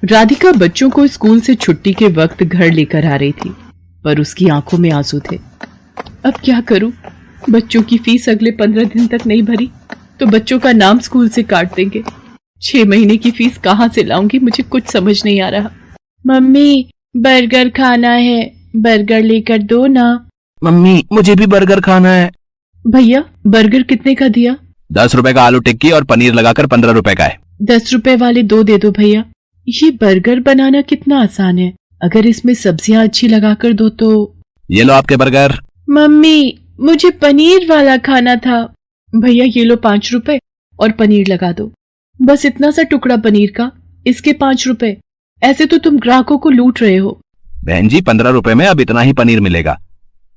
राधिका बच्चों को स्कूल से छुट्टी के वक्त घर लेकर आ रही थी, पर उसकी आंखों में आंसू थे। अब क्या करूं? बच्चों की फीस अगले 15 दिन तक नहीं भरी तो बच्चों का नाम स्कूल से काट देंगे। 6 महीने की फीस कहां से लाऊंगी? मुझे कुछ समझ नहीं आ रहा। मम्मी, बर्गर खाना है, बर्गर लेकर दो ना। मम्मी, मुझे भी बर्गर खाना है। भैया, बर्गर कितने का दिया? 10 रुपए का आलू टिक्की और पनीर लगाकर 15 रुपए का है। 10 रुपए वाले 2 दे दो भैया। ये बर्गर बनाना कितना आसान है, अगर इसमें सब्जियां अच्छी लगाकर दो तो। ये लो आपके बर्गर। मम्मी, मुझे पनीर वाला खाना था। भैया, ये लो 5 रुपए और पनीर लगा दो। बस इतना सा टुकड़ा पनीर का, इसके 5 रुपए। ऐसे तो तुम ग्राहकों को लूट रहे हो। बहन जी, 15 रुपए में अब इतना ही पनीर मिलेगा।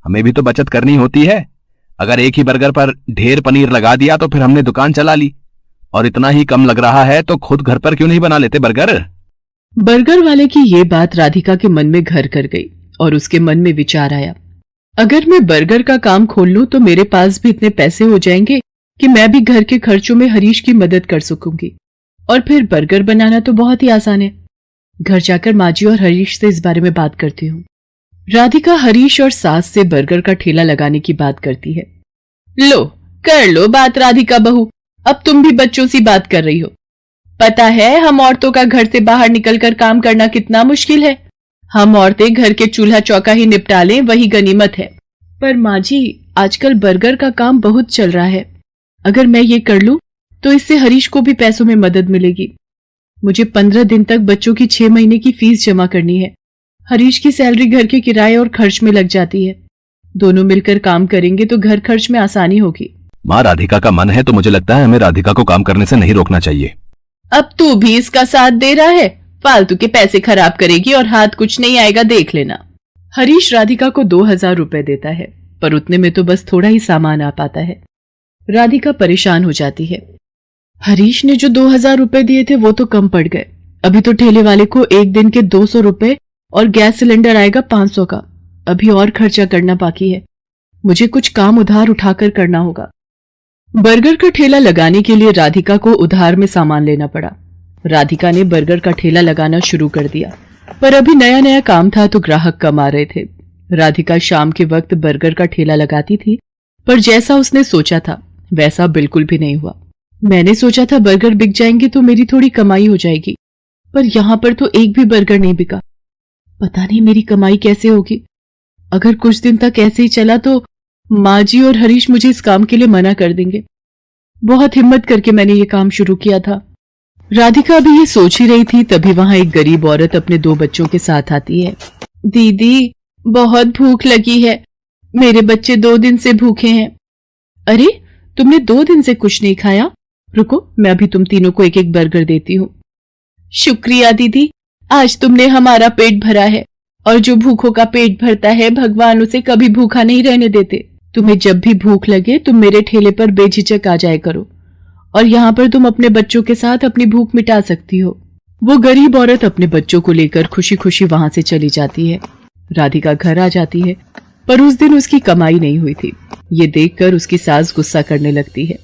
हमें भी तो बचत करनी होती है। अगर एक ही बर्गर पर ढेर पनीर लगा दिया तो फिर हमने दुकान चला ली। और इतना ही कम लग रहा है तो खुद घर पर क्यों नहीं बना लेते बर्गर? बर्गर वाले की ये बात राधिका के मन में घर कर गई और उसके मन में विचार आया, अगर मैं बर्गर का काम खोल लूं तो मेरे पास भी इतने पैसे हो जाएंगे कि मैं भी घर के खर्चों में हरीश की मदद कर सकूंगी। और फिर बर्गर बनाना तो बहुत ही आसान है। घर जाकर माजी और हरीश से इस बारे में बात करती हूँ। राधिका हरीश और सास से बर्गर का ठेला लगाने की बात करती है। लो, कर लो बात राधिका बहू, अब तुम भी बच्चों सी बात कर रही हो। पता है हम औरतों का घर से बाहर निकलकर काम करना कितना मुश्किल है। हम औरतें घर के चूल्हा चौका ही निपटा लें, वही गनीमत है। पर माँ जी, आजकल बर्गर का काम बहुत चल रहा है। अगर मैं ये कर लूं तो इससे हरीश को भी पैसों में मदद मिलेगी। मुझे 15 दिन तक बच्चों की 6 महीने की फीस जमा करनी है। हरीश की सैलरी घर के किराए और खर्च में लग जाती है। दोनों मिलकर काम करेंगे तो घर खर्च में आसानी होगी। माँ, राधिका का मन है तो मुझे लगता है हमें राधिका को काम करने से नहीं रोकना चाहिए। अब तू भी इसका साथ दे रहा है? फालतू के पैसे खराब करेगी और हाथ कुछ नहीं आएगा, देख लेना। हरीश राधिका को 2000 रुपए देता है, पर उतने में तो बस थोड़ा ही सामान आ पाता है। राधिका परेशान हो जाती है। हरीश ने जो 2000 रुपए दिए थे वो तो कम पड़ गए। अभी तो ठेले वाले को एक दिन के 200 रुपए और गैस सिलेंडर आएगा 500 का। अभी और खर्चा करना बाकी है। मुझे कुछ काम उधार उठाकर करना होगा। बर्गर का ठेला लगाने के लिए राधिका को उधार में सामान लेना पड़ा। राधिका ने बर्गर का ठेला लगाना शुरू कर दिया, पर अभी नया नया काम था तो ग्राहक कम आ रहे थे। राधिका शाम के वक्त बर्गर का ठेला लगाती थी, पर जैसा उसने सोचा था वैसा बिल्कुल भी नहीं हुआ। मैंने सोचा था बर्गर बिक जाएंगे तो मेरी थोड़ी कमाई हो जाएगी, पर यहाँ पर तो एक भी बर्गर नहीं बिका। पता नहीं मेरी कमाई कैसे होगी। अगर कुछ दिन तक ऐसे ही चला तो माँ जी और हरीश मुझे इस काम के लिए मना कर देंगे। बहुत हिम्मत करके मैंने ये काम शुरू किया था। राधिका अभी ये सोच ही रही थी, तभी वहां एक गरीब औरत अपने 2 बच्चों के साथ आती है। दीदी, बहुत भूख लगी है, मेरे बच्चे 2 दिन से भूखे हैं। अरे, तुमने 2 दिन से कुछ नहीं खाया? रुको, मैं अभी तुम तीनों को एक एक बर्गर देती हूँ। शुक्रिया दीदी, आज तुमने हमारा पेट भरा है, और जो भूखों का पेट भरता है भगवान उसे कभी भूखा नहीं रहने देते। तुम्हें जब भी भूख लगे तुम मेरे ठेले पर बेझिझक आ जाया करो, और यहाँ पर तुम अपने बच्चों के साथ अपनी भूख मिटा सकती हो। वो गरीब औरत अपने बच्चों को लेकर खुशी खुशी वहां से चली जाती है। राधिका घर आ जाती है, पर उस दिन उसकी कमाई नहीं हुई थी। ये देखकर उसकी सास गुस्सा करने लगती है।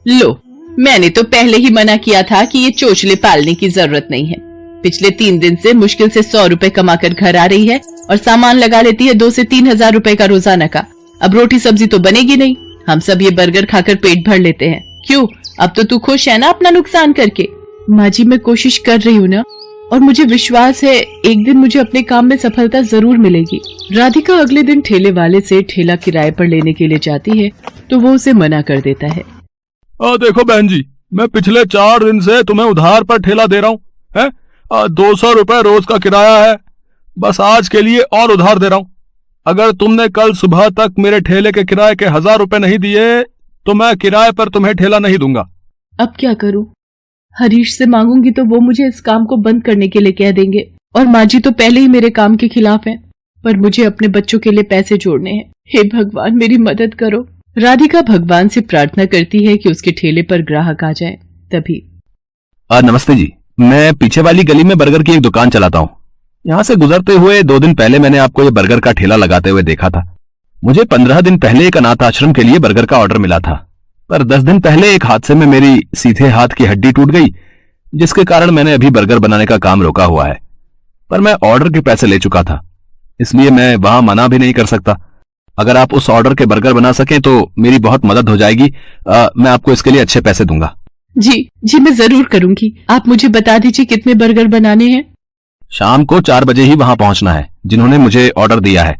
लो, मैंने तो पहले ही मना किया था कि ये चोचले पालने की जरूरत नहीं है। पिछले 3 दिन से मुश्किल से 100 रुपए कमाकर घर आ रही है और सामान लगा लेती है 2 से 3 हजार रुपए का रोजाना का। अब रोटी सब्जी तो बनेगी नहीं। हम सब ये बर्गर खाकर पेट भर लेते हैं। क्यों, अब तो तू खुश है ना अपना नुकसान करके? माँ जी, मैं कोशिश कर रही हूँ ना, और मुझे विश्वास है एक दिन मुझे अपने काम में सफलता जरूर मिलेगी। राधिका अगले दिन ठेले वाले से ठेला किराए पर लेने के लिए जाती है तो वो उसे मना कर देता है। देखो बहन जी, मैं पिछले 4 दिन से तुम्हें उधार पर ठेला दे रहा हूँ है। 200 रुपए रोज का किराया है, बस आज के लिए और उधार दे रहा हूँ। अगर तुमने कल सुबह तक मेरे ठेले के किराए के 1000 रुपए नहीं दिए तो मैं किराए पर तुम्हें ठेला नहीं दूंगा। अब क्या करूं? हरीश से मांगूंगी तो वो मुझे इस काम को बंद करने के लिए कह देंगे, और माँ जी तो पहले ही मेरे काम के खिलाफ हैं। पर मुझे अपने बच्चों के लिए पैसे जोड़ने हैं। हे भगवान, मेरी मदद करो। राधिका भगवान से प्रार्थना करती है कि उसके ठेले पर ग्राहक आ जाए। तभी नमस्ते जी, मैं पीछे वाली गली में बर्गर की एक दुकान चलाता हूँ। यहाँ से गुजरते हुए 2 दिन पहले मैंने आपको ये बर्गर का ठेला लगाते हुए देखा था। मुझे 15 दिन पहले एक अनाथ आश्रम के लिए बर्गर का ऑर्डर मिला था, पर 10 दिन पहले एक हादसे में मेरी सीधे हाथ की हड्डी टूट गई, जिसके कारण मैंने अभी बर्गर बनाने का काम रोका हुआ है। पर मैं ऑर्डर के पैसे ले चुका था, इसलिए मैं वहां मना भी नहीं कर सकता। अगर आप उस ऑर्डर के बर्गर बना सकें तो मेरी बहुत मदद हो जाएगी। मैं आपको इसके लिए अच्छे पैसे दूंगा। जी मैं जरूर करूंगी। आप मुझे बता दीजिए कितने बर्गर बनाने हैं। शाम को 4 बजे ही वहां पहुंचना है। जिन्होंने मुझे ऑर्डर दिया है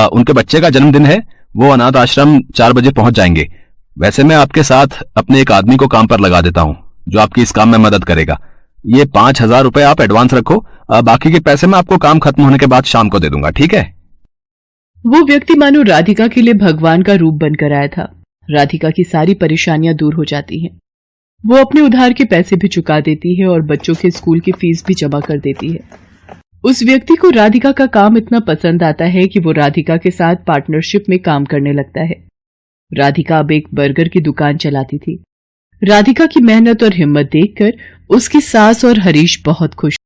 उनके बच्चे का जन्मदिन है, वो अनाथ आश्रम 4 बजे पहुंच जाएंगे। वैसे मैं आपके साथ अपने एक आदमी को काम पर लगा देता हूं जो आपकी इस काम में मदद करेगा। ये 5,000 रुपए आप एडवांस रखो, बाकी के पैसे मैं आपको काम खत्म होने के बाद शाम को दे दूंगा, ठीक है? वो व्यक्ति मानो राधिका के लिए भगवान का रूप बनकर आया था। राधिका की सारी परेशानियां दूर हो जाती हैं। वो अपने उधार के पैसे भी चुका देती है और बच्चों के स्कूल की फीस भी जमा कर देती है। उस व्यक्ति को राधिका का काम इतना पसंद आता है कि वो राधिका के साथ पार्टनरशिप में काम करने लगता है। राधिका अब एक बर्गर की दुकान चलाती थी। राधिका की मेहनत और हिम्मत देखकर उसकी सास और हरीश बहुत खुश